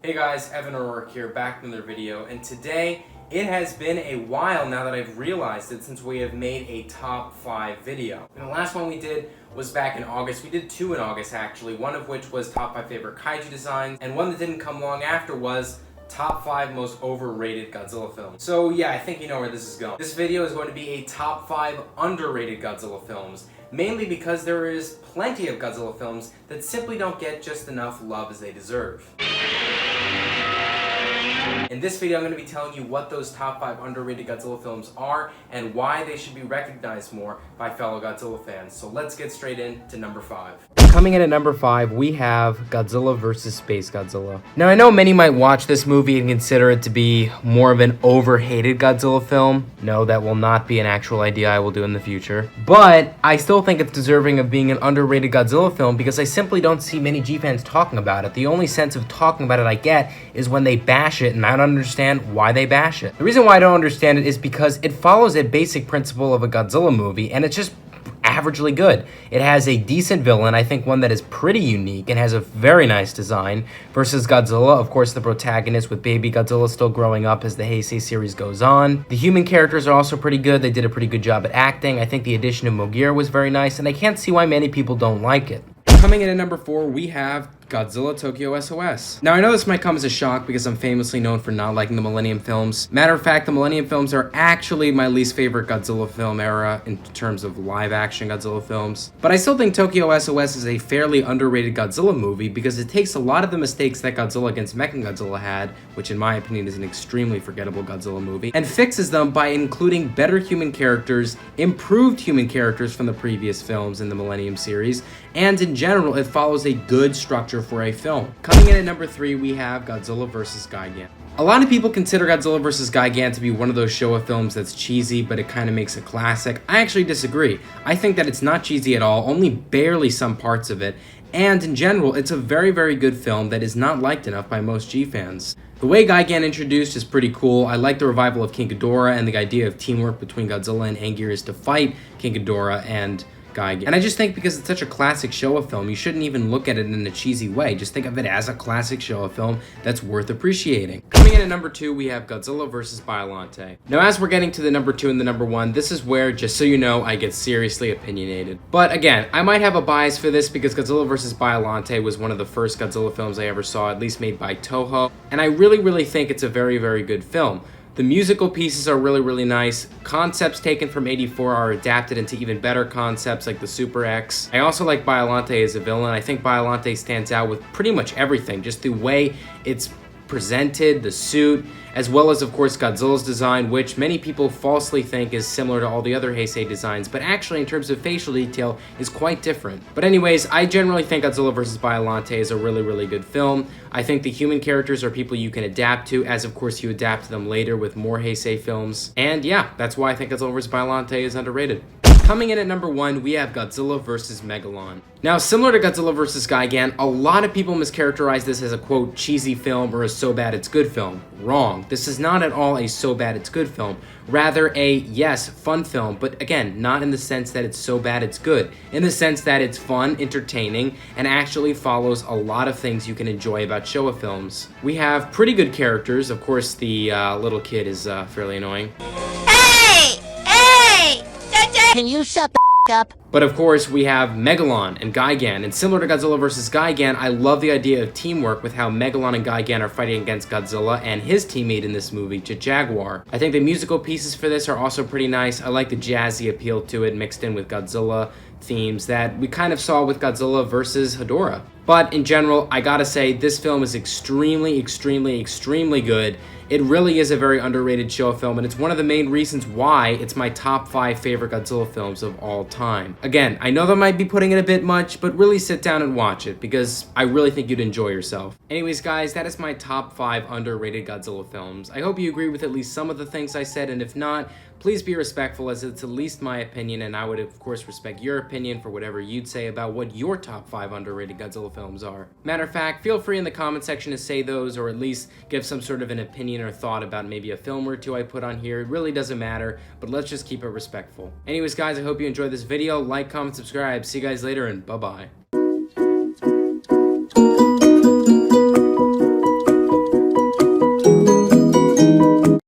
Hey guys, Evan O'Rourke here, back with another video, and today it has been a while now that I've realized it since we have made a top 5 video. And the last one we did was back in August. We did 2 in August actually, one of which was top 5 favorite kaiju designs, and one that didn't come long after was top 5 most overrated Godzilla films. So yeah, I think you know where this is going. This video is going to be a top 5 underrated Godzilla films, mainly because there is plenty of Godzilla films that simply don't get just enough love as they deserve. In this video, I'm going to be telling you what those top 5 underrated Godzilla films are and why they should be recognized more by fellow Godzilla fans. So let's get straight into number 5. Coming in at number 5, we have Godzilla vs. Space Godzilla. Now, I know many might watch this movie and consider it to be more of an overhated Godzilla film. No, that will not be an actual idea I will do in the future. But I still think it's deserving of being an underrated Godzilla film because I simply don't see many G fans talking about it. The only sense of talking about it I get is when they bash it, and I don't understand why they bash it. The reason why I don't understand it is because it follows a basic principle of a Godzilla movie, and it's just averagely good. It has a decent villain, I think one that is pretty unique and has a very nice design, versus Godzilla, of course the protagonist with baby Godzilla still growing up as the Heisei series goes on. The human characters are also pretty good. They did a pretty good job at acting. I think the addition of Mogira was very nice, and I can't see why many people don't like it. Coming in at number 4, we have Godzilla Tokyo Sos. Now, I know this might come as a shock because I'm famously known for not liking the Millennium films. Matter of fact, the Millennium films are actually my least favorite Godzilla film era in terms of live-action Godzilla films. But I still think Tokyo SOS is a fairly underrated Godzilla movie because it takes a lot of the mistakes that Godzilla against Mechagodzilla had, which in my opinion is an extremely forgettable Godzilla movie, and fixes them by including better human characters, improved human characters from the previous films in the Millennium series, and in general, it follows a good structure for a film. Coming in at number 3, we have Godzilla vs. Gigant. A lot of people consider Godzilla vs. Gigant to be one of those Showa films that's cheesy, but it kind of makes a classic. I actually disagree. I think that it's not cheesy at all, only barely some parts of it, and in general, it's a very, very good film that is not liked enough by most G fans. The way Gigant introduced is pretty cool. I like the revival of King Ghidorah and the idea of teamwork between Godzilla and Anguirus to fight King Ghidorah and Gigant. And I just think because it's such a classic Showa film, you shouldn't even look at it in a cheesy way. Just think of it as a classic Showa film that's worth appreciating. Coming in at number 2, we have Godzilla vs. Biollante. Now, as we're getting to the number 2 and the number 1, this is where, just so you know, I get seriously opinionated. But again, I might have a bias for this because Godzilla vs. Biollante was one of the first Godzilla films I ever saw, at least made by Toho, and I really think it's a very, very good film. The musical pieces are really nice. Concepts taken from 84 are adapted into even better concepts like the Super X. I also like Biollante as a villain. I think Biollante stands out with pretty much everything. Just the way it's presented, the suit, as well as, of course, Godzilla's design, which many people falsely think is similar to all the other Heisei designs, but actually, in terms of facial detail, is quite different. But anyways, I generally think Godzilla vs. Biollante is a really good film. I think the human characters are people you can adapt to, as of course you adapt to them later with more Heisei films. And yeah, that's why I think Godzilla vs. Biollante is underrated. Coming in at number 1, we have Godzilla vs. Megalon. Now, similar to Godzilla vs. Gigant, a lot of people mischaracterize this as a, quote, cheesy film or a so bad it's good film. Wrong. This is not at all a so bad it's good film. Rather a, yes, fun film, but again, not in the sense that it's so bad it's good. In the sense that it's fun, entertaining, and actually follows a lot of things you can enjoy about Showa films. We have pretty good characters. Of course, the little kid is fairly annoying. Can you shut the up? But of course, we have Megalon and Gigant, and similar to Godzilla vs. Gigant, I love the idea of teamwork with how Megalon and Gigant are fighting against Godzilla and his teammate in this movie, Jaguar. I think the musical pieces for this are also pretty nice. I like the jazzy appeal to it mixed in with Godzilla themes that we kind of saw with Godzilla vs. Hedorah. But in general, I gotta say, this film is extremely good. It really is a very underrated Showa film, and it's one of the main reasons why it's my top 5 favorite Godzilla films of all time. Again, I know that might be putting it a bit much, but really sit down and watch it, because I really think you'd enjoy yourself. Anyways, guys, that is my top 5 underrated Godzilla films. I hope you agree with at least some of the things I said, and if not, please be respectful, as it's at least my opinion, and I would of course respect your opinion for whatever you'd say about what your top 5 underrated Godzilla films are. Matter of fact, feel free in the comment section to say those, or at least give some sort of an opinion or thought about maybe a film or two I put on here. It really doesn't matter, but let's just keep it respectful. Anyways, guys, I hope you enjoyed this video. Like, comment, subscribe. See you guys later, and bye-bye.